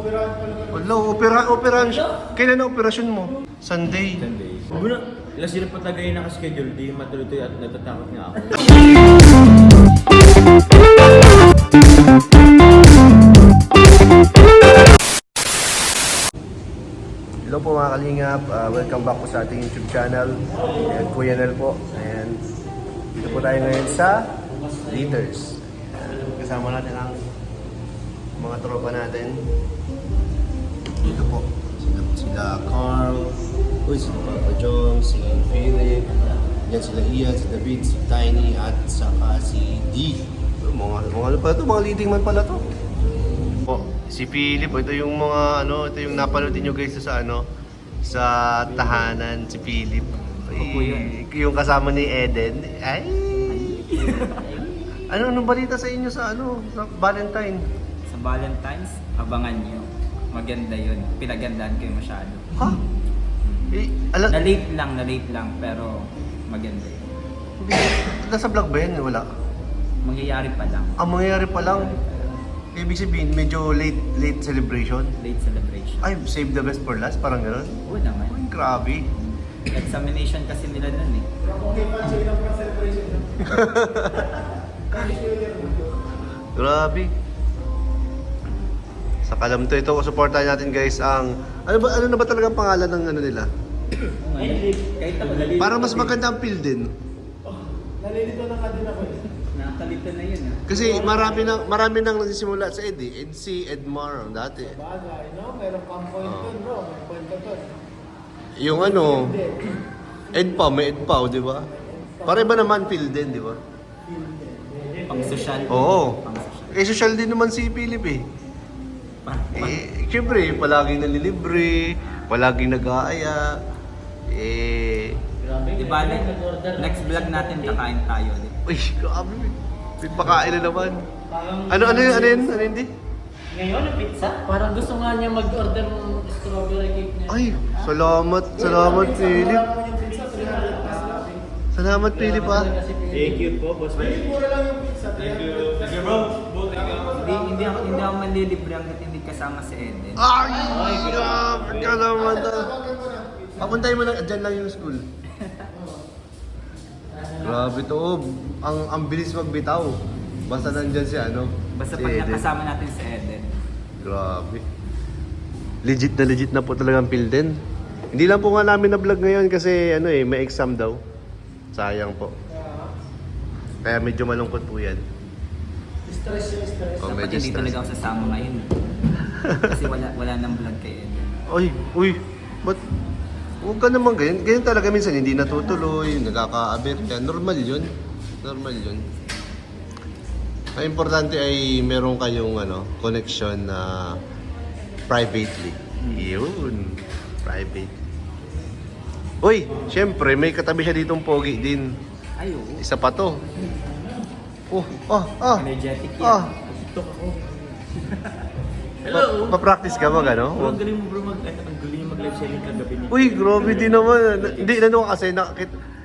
Wala, operahan siya. Kailan na operasyon mo? Sunday. Muna, ilang sila patagay na schedule, di matuloy at natatakot nga ako. Hello po mga kalingap, welcome back po sa ating YouTube channel. And Kuya Nel po. And dito po tayo ngayon sa Liters. Kasama natin ang mga tropa natin. Dito po. Sila Carl, sila Papa Jong, si Philip, yan sila Ian, si David, si Tiny, at saka si D. Mga ano pala ito? Mga leading man pala ito. Si Philip, ito yung mga ito yung napanood niyo guys sa sa tahanan, si Philip. Yung kasama ni Eden. Ay. Anong balita sa inyo sa sa Valentine? Sa Valentine's, abangan niyo. Maganda 'yun. Pinagandaan ko yung masyado. Ha? Na late lang pero maganda 'yun. Nasa vlog ba yan? Wala. Mangyayari pa lang. Mangyayari pa lang. Ibig sabihin, medyo late celebration. Late celebration. Ay, save the best for last, parang gano'n. Oo naman. Ay, grabe. Examination kasi nila nun eh. Grabe. Sa Kalamto ito, suportahan natin guys ang ano na ba talaga ang pangalan ng nila? Kahit ako nalilito. Para mas maganda ang feel din. Nalilito na ka din ako eh. Nakakalito na yun ah. Kasi marami nang nagsisimula sa Edsy, Edmar dati. Bagay, no? Meron kang point dun, bro. May point ka dun. Yung may Edpaw, di ba? Pare ba naman feel din, di ba? Pang social. Oo. Pang social. Social din naman si Philip eh. Siyempre, palaging nalilibre, palaging nag-aaya. Di ba, next vlog natin kakain tayo. Uy, grabe. May pakain na naman. Ano yun? Ano hindi? Ngayon, ang pizza? Parang gusto nga niya mag-order ng strawberry cake niya. Ay, salamat Philip. Salamat Philip ha. Thank you po, boss. Thank you, bro. Hindi ako manlilibre hanggat hindi kasama si Eden. Ay, grabe ka naman. Papuntahin mo lang, dyan lang yung school. Grabe to, ang bilis magbitaw. Basta nandyan si Basta si pag Eden. nakasama natin si Eden. Grabe. Legit na po talagang feel din. Hindi lang po nga namin na vlog ngayon kasi may exam daw. Sayang po. Kaya medyo malungkot po yan. Stress. Oh, Dapat medyo hindi stress. talaga ako sasama ngayon. Kasi wala nang vlog kay Eden. Uy, ba't huwag ka naman ganyan. Ganyan talaga minsan, hindi natutuloy, nagkaka-aberya. Normal yun. Ang importante ay meron kayong connection na privately. Yun. Private. Uy, syempre, may katabi siya ditong pogi din. Ay, oo. Isa pa to. Energetic yan. TikTok ako. Hello! Pa-practice ka mag Bro, ang galing mo bro ang galing mo mag-live selling kagabi nito. Uy, grabe din naman. Hindi, kasi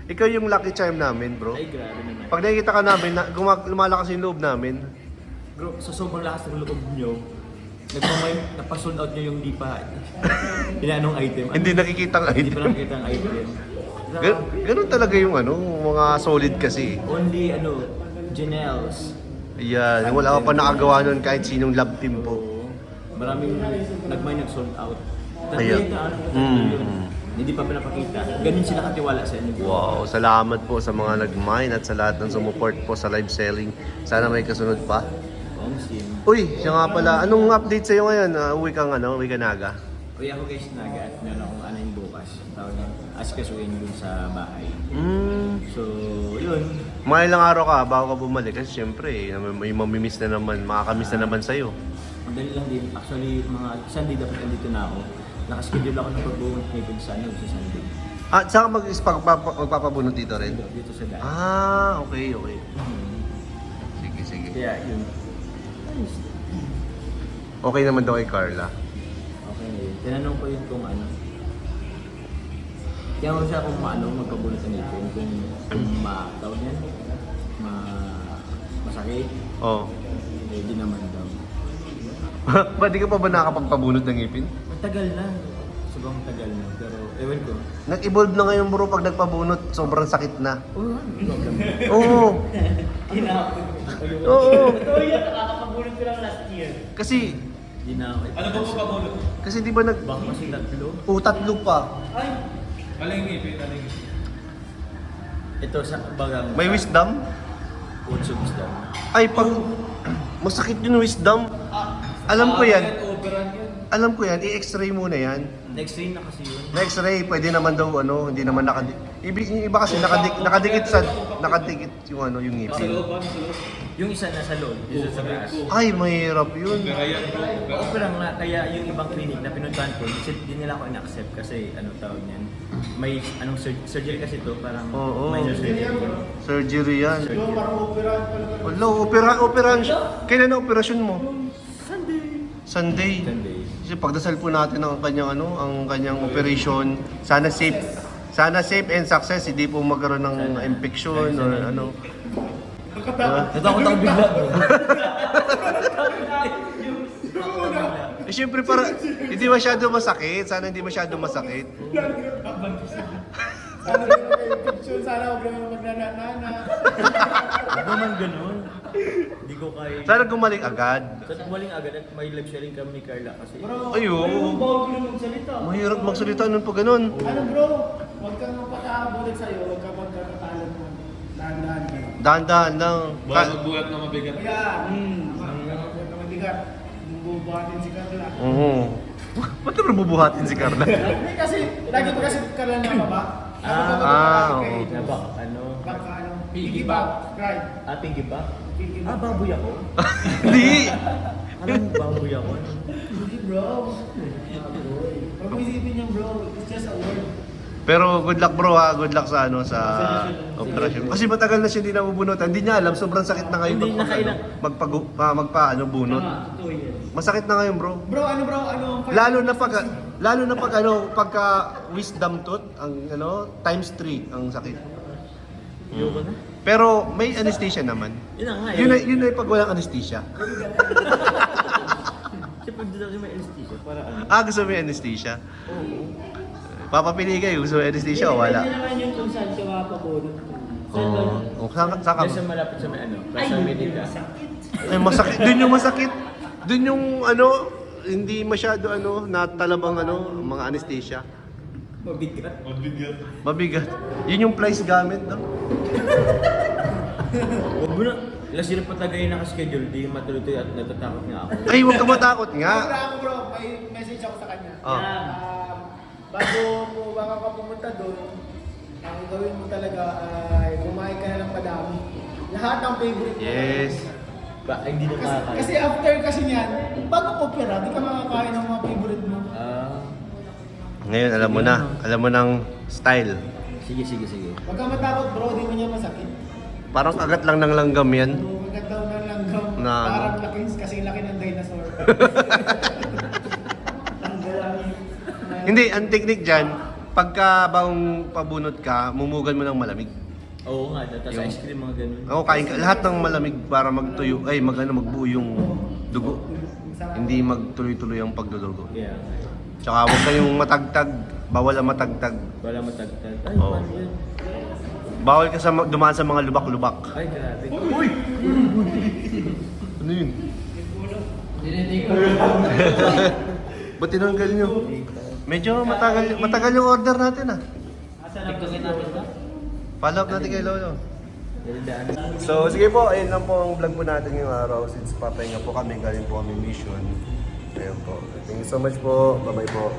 ikaw yung lucky charm namin, bro. Ay, grabe naman. Pag nakikita ka namin, lumalakas yung loob namin. Bro, sa sobrang lakas ng loob nyo, napasold out nyo yung di pa inanong item. Hindi nakikita ang Hindi item. pa nakikita ang item. Ganun talaga yung mga solid kasi. Only Janelles. Ayan, wala ka pa nakagawa nun kahit sinong love team po. Maraming nag-sold out. Ayan. Hindi pa pinapakita. Ganun sila katiwala sa inyo. Wow, salamat po sa mga nag-mine at sa lahat ng sumuport po sa live selling. Sana may kasunod pa. Uy, siya nga pala. Anong update sa'yo ngayon? Uwi ka naga? Uy, ako guys, naga at meron akong anayin bukas. Tawag yan, askasuin dun sa bahay. So, yun. Mga ilang araw ka bago ka bumalik kasi syempre, may mamimiss na naman, makakamiss na naman sa'yo. Madali lang din. Actually, mga Sunday dapat andito na ako. Nakaschedule ako ng pagbuhon ngayon sa Sunday. Saan ka magpapabunot dito rin? Dito sa daan. Okay. Sige. Kaya yun. Okay naman daw kay Carla. Okay. Tinanong ko yun kung ano. Kaya mo siya kung magpabunot ng ipin. Kung tawag yan, masakit. Oh. Hindi naman daw. Ba, di ka pa ba nakakapagpabunot ng ngipin? Matagal na. Sobrang tagal na. Pero ewan ko. Nag-evolve na ngayon bro pag nagpabunot, sobrang sakit na. Oh, problem. Oo. Hinapon. Oo. Totoo yan, nakakapabulot ko lang last year. Kasi, Hindi na ako. Ano ba pagkabulot? kasi di ba Baka kasi tatlo. tatlo pa. Ay, Alingipin. Ito sa bagang... May wisdom? Utso wisdom. Ay, pag masakit yung wisdom, alam ko yan. Operan yun. Alam ko yan, i-x-ray muna yan. Next ring na kasi yun. Na x-ray, pwede naman daw hindi naman yung iba kasi nakadikit yung yung Sa ngipin. loob ba? Sa loob? Yung isa nasa loob, yung isa sa taas. Ay, mahirap yun. Opera yan bro. Opera nga, kaya yung ibang clinic na pinuntahan ko, hindi nila ako in-accept kasi ano tawag niyan. May anong surgery kasi to, parang Oo. minor surgery. Surgery yan. Surgery. Wala, operahan siya. Kailan na operasyon mo? Sunday. Sunday. Kasi pagdasal po natin ang kanyang operation. Sana safe and success, hindi po magkaroon ng infection or ano. Natakot ako bigla bro. Eh syempre para hindi masyado masakit. Sana hindi masyado masakit. Sana huwag naman magnanana. Huwag naman ganun. Hindi ko kaya. Sana gumaling agad. Sa tumaling agad at may live sharing kami ni Carla kasi. Ayun. Bawal ko na magsalita. Mahirap magsalita nun pag ganun. Ano bro? Huwag kang mapakabulit sa'yo. Huwag kang magkakatalan mo. Dahan-dahan ka. Dahan-dahan lang. Baka magbuhat na mabigat. Kaya, huwag kang mabigat. Bubuhatin si Carla. Oo. Ba't naman bubuhatin si Carla? Hindi kasi, lagi pa kasi Carla na ba? oo. Naba, ano? Baka ano? Piggy back. Cry. Pinky ba? Piggy Ah, back. baboy ako? Hindi. Alam mo, baboy ako? Hindi bro. Huwag mo isipin yung bro. It's just a word. Pero good luck bro ha, good luck sa sa operasyon. Kasi matagal na siya hindi nabubunutan. Hindi niya alam, sobrang sakit na ngayon Hindi, nakailang. bunot. totoo yan. Masakit na ngayon bro. Bro, ano bro? Ano? Lalo na pag pagka wisdom tooth, ang times 3 ang sakit. Ayoko na. Pero may anesthesia naman. Yun na nga Yun ay pag walang anesthesia. Kasi pag dito kasi may anesthesia, para ano? Gusto mo yung anesthesia? Papapili kayo, gusto mo yung anesthesia o wala? Hindi naman yung kung saan siya makapabulot. Saan ba? Oh, saan ka? Kasi malapit sa may ano, Ay, sa Medica. sakit. Ay, masakit. Doon yung masakit. Doon yung hindi masyado natalabang mga anesthesia. Mabigat. Mabigat. Yun yung place gamit, no? Huwag mo na. Last year pa tagay nakaschedule, di matuloy at natatakot nga ako. Ay, huwag ka matakot nga. Ako bro, may message ako sa kanya. Ah. Bago ka pumunta doon, ang gawin mo talaga ay kumain ka na ng madami. Lahat ng favorite mo. Yes. Hindi na makakain. Kasi after kasi niyan, bago opera, di ka makakain ng mga favorite mo. Ngayon, alam mo ng style. Sige. Huwag ka matakot bro, di mo niya masakit. Parang kagat lang ng langgam yan. Huwag daw ng langgam. Na ano? Parang laki, kasi laki ng dinosaur. Ang galangin. Hindi, ang technique dyan, pagka bang pabunot ka, mumugan mo ng malamig. Oo nga, tapos Yung- ice cream mga ganun. Oo, kain ka. Lahat ng malamig para magbuo yung dugo. Hindi magtuloy-tuloy ang pagdudugo. Yeah. Tsaka huwag kayong matagtag. Bawal ang matagtag. Wala matagtag. Ay, Oo. paano yun? Bawal ka dumaan sa mga lubak-lubak. Ay, grabe. Ano yun? Dinitake ko. Ba't tinanggal nyo? Medyo matagal yung order natin TikTokin natin ba? Follow up natin kay Lolo. Daan. So sige po, ayun lang po ang vlog po natin ngayong araw. Since papahinga po kami, galing po kami mission. Ayun po. Thank you so much po. Bye-bye po.